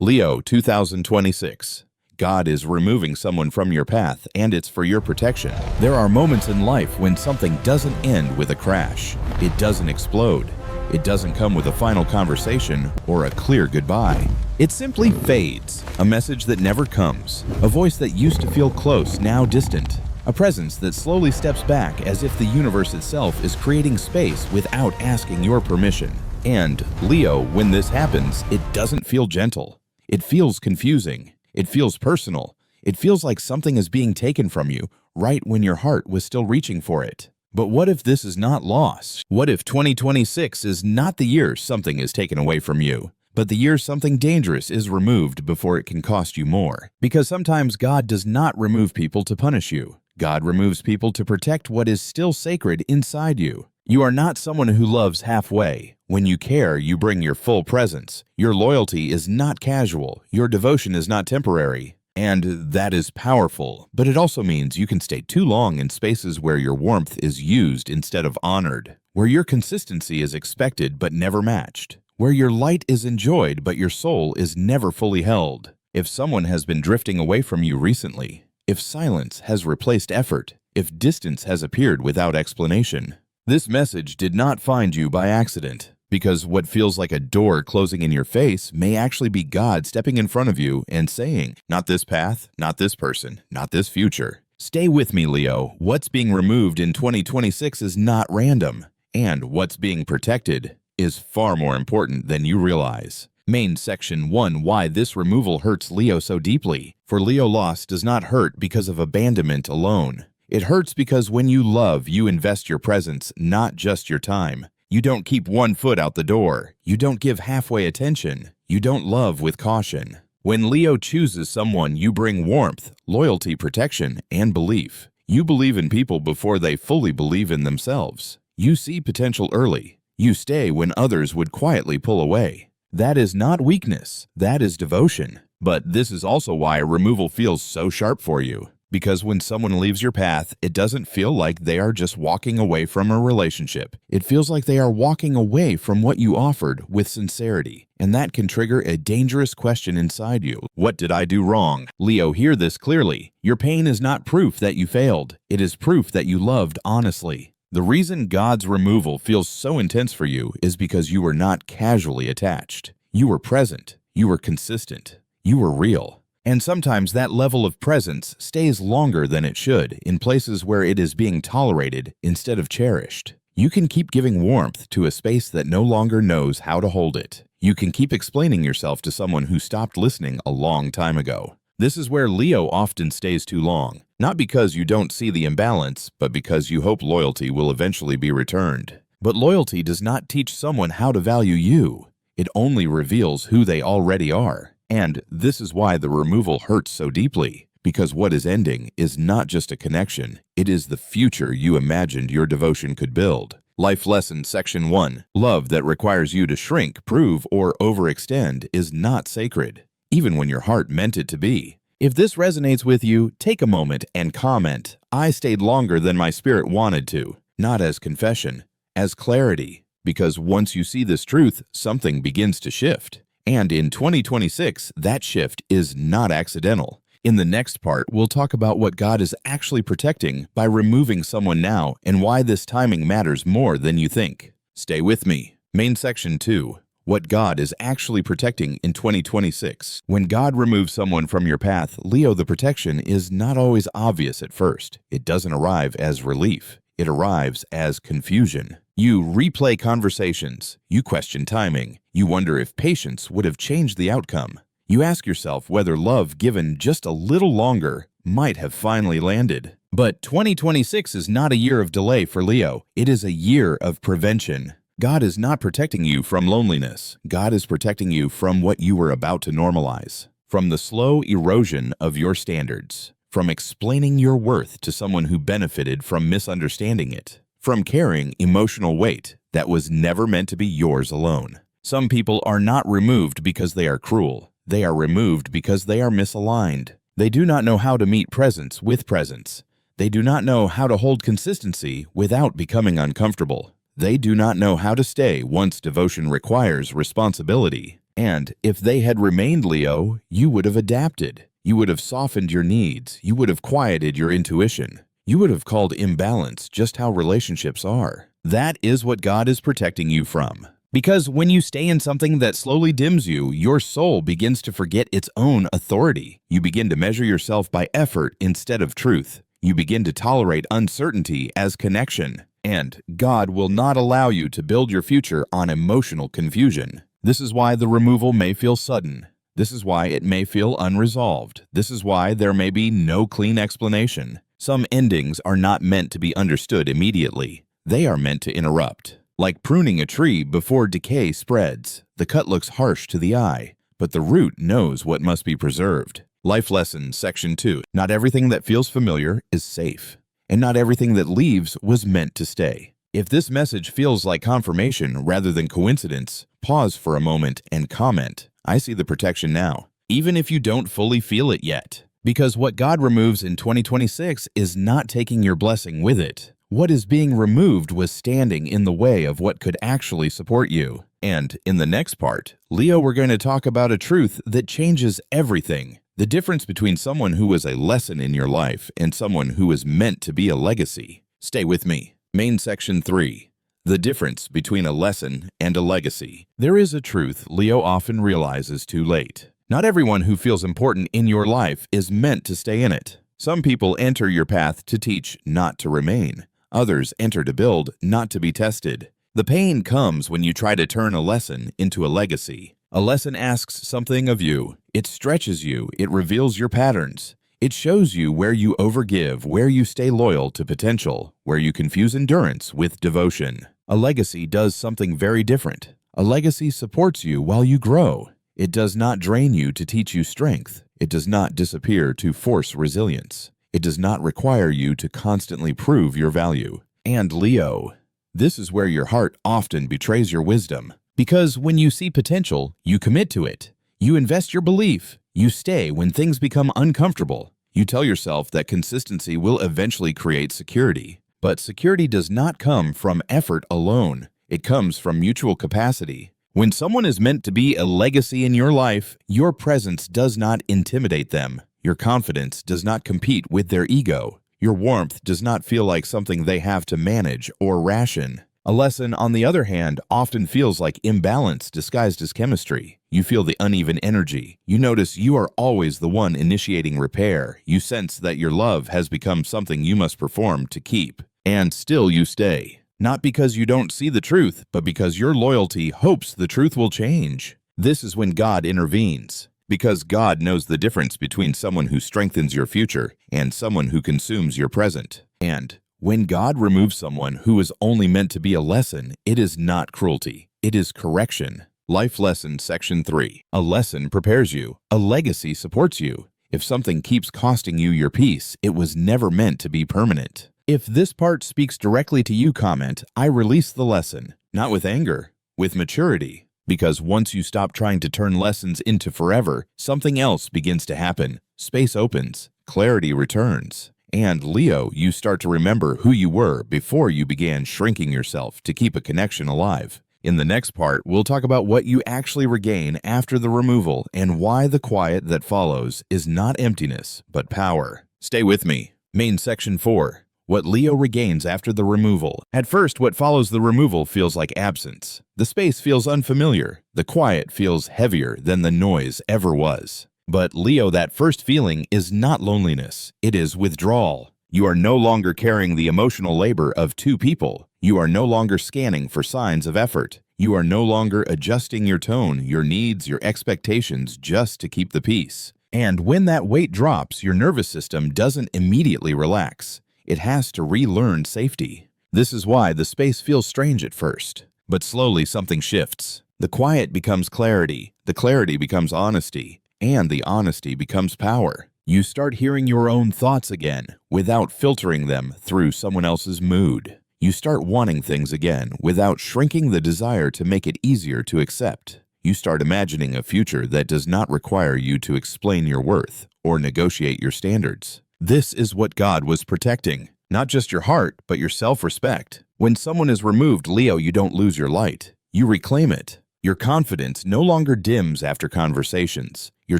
Leo 2026. God is removing someone from your path, and it's for your protection. There are moments in life when something doesn't end with a crash. It doesn't explode. It doesn't come with a final conversation or a clear goodbye. It simply fades, a message that never comes, a voice that used to feel close, now distant, a presence that slowly steps back as if the universe itself is creating space without asking your permission. And, Leo, when this happens, it doesn't feel gentle. It feels confusing. It feels personal. It feels like something is being taken from you right when your heart was still reaching for it. But what if this is not loss? What if 2026 is not the year something is taken away from you, but the year something dangerous is removed before it can cost you more? Because sometimes God does not remove people to punish you. God removes people to protect what is still sacred inside you. You are not someone who loves halfway. When you care, you bring your full presence. Your loyalty is not casual. Your devotion is not temporary. And that is powerful, but it also means you can stay too long in spaces where your warmth is used instead of honored, where your consistency is expected but never matched, where your light is enjoyed but your soul is never fully held. If someone has been drifting away from you recently, if silence has replaced effort, if distance has appeared without explanation, this message did not find you by accident, because what feels like a door closing in your face may actually be God stepping in front of you and saying, not this path, not this person, not this future. Stay with me, Leo. What's being removed in 2026 is not random, and what's being protected is far more important than you realize. Main Section 1. Why this removal hurts Leo so deeply. For Leo, loss does not hurt because of abandonment alone. It hurts because when you love, you invest your presence, not just your time. You don't keep one foot out the door. You don't give halfway attention. You don't love with caution. When Leo chooses someone, you bring warmth, loyalty, protection, and belief. You believe in people before they fully believe in themselves. You see potential early. You stay when others would quietly pull away. That is not weakness. That is devotion. But this is also why removal feels so sharp for you. Because when someone leaves your path, it doesn't feel like they are just walking away from a relationship. It feels like they are walking away from what you offered with sincerity. And that can trigger a dangerous question inside you. What did I do wrong? Leo, hear this clearly. Your pain is not proof that you failed. It is proof that you loved honestly. The reason God's removal feels so intense for you is because you were not casually attached. You were present. You were consistent. You were real. And sometimes that level of presence stays longer than it should in places where it is being tolerated instead of cherished. You can keep giving warmth to a space that no longer knows how to hold it. You can keep explaining yourself to someone who stopped listening a long time ago. This is where Leo often stays too long, not because you don't see the imbalance, but because you hope loyalty will eventually be returned. But loyalty does not teach someone how to value you. It only reveals who they already are. And this is why the removal hurts so deeply, because what is ending is not just a connection, it is the future you imagined your devotion could build. Life Lesson Section 1. Love that requires you to shrink, prove, or overextend is not sacred, even when your heart meant it to be. If this resonates with you, take a moment and comment, I stayed longer than my spirit wanted to, not as confession, as clarity. Because once you see this truth, something begins to shift. And in 2026, that shift is not accidental. In the next part, we'll talk about what God is actually protecting by removing someone now and why this timing matters more than you think. Stay with me. Main Section 2. What God is actually protecting in 2026. When God removes someone from your path, Leo, the protection is not always obvious at first. It doesn't arrive as relief. It arrives as confusion. You replay conversations. You question timing. You wonder if patience would have changed the outcome. You ask yourself whether love given just a little longer might have finally landed. But 2026 is not a year of delay for Leo. It is a year of prevention. God is not protecting you from loneliness. God is protecting you from what you were about to normalize, from the slow erosion of your standards, from explaining your worth to someone who benefited from misunderstanding it, from carrying emotional weight that was never meant to be yours alone. Some people are not removed because they are cruel. They are removed because they are misaligned. They do not know how to meet presence with presence. They do not know how to hold consistency without becoming uncomfortable. They do not know how to stay once devotion requires responsibility. And if they had remained Leo, you would have adapted. You would have softened your needs. You would have quieted your intuition. You would have called imbalance just how relationships are. That is what God is protecting you from. Because when you stay in something that slowly dims you, your soul begins to forget its own authority. You begin to measure yourself by effort instead of truth. You begin to tolerate uncertainty as connection. And God will not allow you to build your future on emotional confusion. This is why the removal may feel sudden. This is why it may feel unresolved. This is why there may be no clean explanation. Some endings are not meant to be understood immediately. They are meant to interrupt. Like pruning a tree before decay spreads, the cut looks harsh to the eye, but the root knows what must be preserved. Life Lesson, Section 2. Not everything that feels familiar is safe, and not everything that leaves was meant to stay. If this message feels like confirmation rather than coincidence, pause for a moment and comment, "I see the protection now," even if you don't fully feel it yet. Because what God removes in 2026 is not taking your blessing with it. What is being removed was standing in the way of what could actually support you. And in the next part, Leo, we're going to talk about a truth that changes everything. The difference between someone who is a lesson in your life and someone who is meant to be a legacy. Stay with me. Main Section 3. The difference between a lesson and a legacy. There is a truth Leo often realizes too late. Not everyone who feels important in your life is meant to stay in it. Some people enter your path to teach, not to remain. Others enter to build, not to be tested. The pain comes when you try to turn a lesson into a legacy. A lesson asks something of you. It stretches you. It reveals your patterns. It shows you where you overgive, where you stay loyal to potential, where you confuse endurance with devotion. A legacy does something very different. A legacy supports you while you grow. It does not drain you to teach you strength. It does not disappear to force resilience. It does not require you to constantly prove your value. And Leo, this is where your heart often betrays your wisdom. Because when you see potential, you commit to it. You invest your belief. You stay when things become uncomfortable. You tell yourself that consistency will eventually create security. But security does not come from effort alone. It comes from mutual capacity. When someone is meant to be a legacy in your life, your presence does not intimidate them. Your confidence does not compete with their ego. Your warmth does not feel like something they have to manage or ration. A lesson, on the other hand, often feels like imbalance disguised as chemistry. You feel the uneven energy. You notice you are always the one initiating repair. You sense that your love has become something you must perform to keep. And still you stay. Not because you don't see the truth, but because your loyalty hopes the truth will change. This is when God intervenes. Because God knows the difference between someone who strengthens your future and someone who consumes your present. And when God removes someone who is only meant to be a lesson, it is not cruelty. It is correction. Life Lesson, Section 3. A lesson prepares you. A legacy supports you. If something keeps costing you your peace, it was never meant to be permanent. If this part speaks directly to you, comment, "I release the lesson." Not with anger, with maturity. Because once you stop trying to turn lessons into forever, something else begins to happen. Space opens, clarity returns. And Leo, you start to remember who you were before you began shrinking yourself to keep a connection alive. In the next part, we'll talk about what you actually regain after the removal and why the quiet that follows is not emptiness, but power. Stay with me. Main Section 4. What Leo regains after the removal. At first, what follows the removal feels like absence. The space feels unfamiliar. The quiet feels heavier than the noise ever was. But Leo, that first feeling is not loneliness. It is withdrawal. You are no longer carrying the emotional labor of two people. You are no longer scanning for signs of effort. You are no longer adjusting your tone, your needs, your expectations just to keep the peace. And when that weight drops, your nervous system doesn't immediately relax. It has to relearn safety. This is why the space feels strange at first. But slowly something shifts. The quiet becomes clarity. The clarity becomes honesty. And the honesty becomes power. You start hearing your own thoughts again without filtering them through someone else's mood. You start wanting things again without shrinking the desire to make it easier to accept. You start imagining a future that does not require you to explain your worth or negotiate your standards. This is what God was protecting. Not just your heart, but your self-respect. When someone is removed, Leo, you don't lose your light. You reclaim it. Your confidence no longer dims after conversations. Your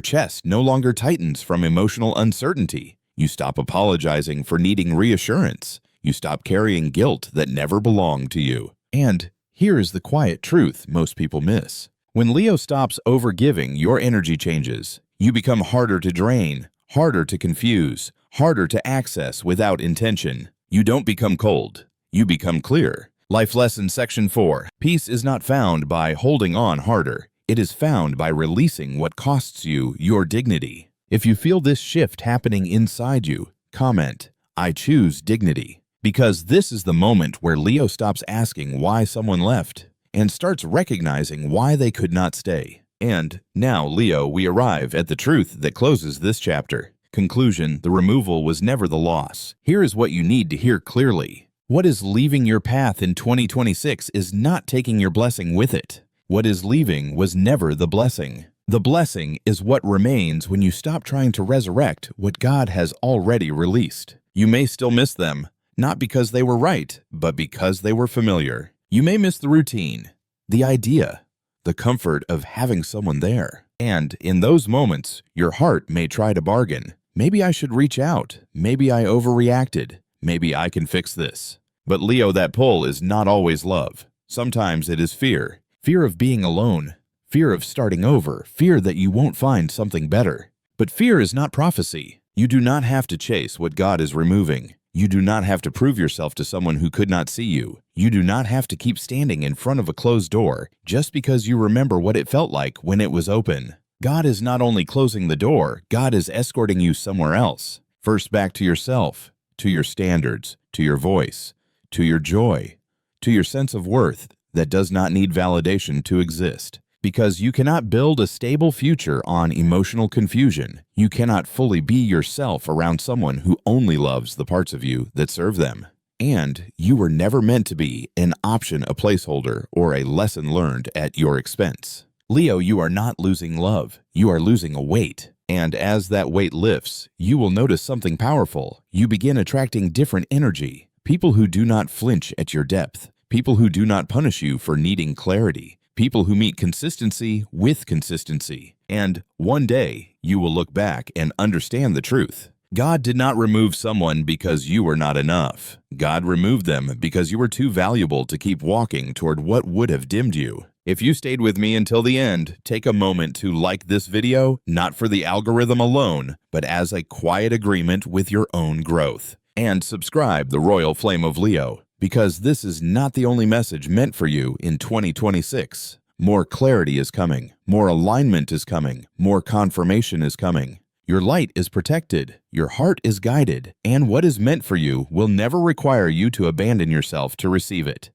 chest no longer tightens from emotional uncertainty. You stop apologizing for needing reassurance. You stop carrying guilt that never belonged to you. And here is the quiet truth most people miss. When Leo stops overgiving, your energy changes. You become harder to drain, harder to confuse, harder to access without intention. You don't become cold. You become clear. Life Lesson Section 4. Peace is not found by holding on harder. It is found by releasing what costs you your dignity. If you feel this shift happening inside you, comment, "I choose dignity." Because this is the moment where Leo stops asking why someone left and starts recognizing why they could not stay. And now, Leo, we arrive at the truth that closes this chapter. Conclusion: the removal was never the loss. Here is what you need to hear clearly. What is leaving your path in 2026 is not taking your blessing with it. What is leaving was never the blessing. The blessing is what remains when you stop trying to resurrect what God has already released. You may still miss them, not because they were right, but because they were familiar. You may miss the routine, the idea, the comfort of having someone there. And in those moments, your heart may try to bargain. Maybe I should reach out. Maybe I overreacted. Maybe I can fix this. But Leo, that pull is not always love. Sometimes it is fear. Fear of being alone. Fear of starting over. Fear that you won't find something better. But fear is not prophecy. You do not have to chase what God is removing. You do not have to prove yourself to someone who could not see you. You do not have to keep standing in front of a closed door just because you remember what it felt like when it was open. God is not only closing the door, God is escorting you somewhere else. First, back to yourself, to your standards, to your voice, to your joy, to your sense of worth that does not need validation to exist. Because you cannot build a stable future on emotional confusion. You cannot fully be yourself around someone who only loves the parts of you that serve them. And you were never meant to be an option, a placeholder, or a lesson learned at your expense. Leo, you are not losing love. You are losing a weight. And as that weight lifts, you will notice something powerful. You begin attracting different energy. People who do not flinch at your depth. People who do not punish you for needing clarity. People who meet consistency with consistency. And one day, you will look back and understand the truth. God did not remove someone because you were not enough. God removed them because you were too valuable to keep walking toward what would have dimmed you. If you stayed with me until the end, take a moment to like this video, not for the algorithm alone, but as a quiet agreement with your own growth. And subscribe the Royal Flame of Leo, because this is not the only message meant for you in 2026. More clarity is coming, more alignment is coming, more confirmation is coming. Your light is protected, your heart is guided, and what is meant for you will never require you to abandon yourself to receive it.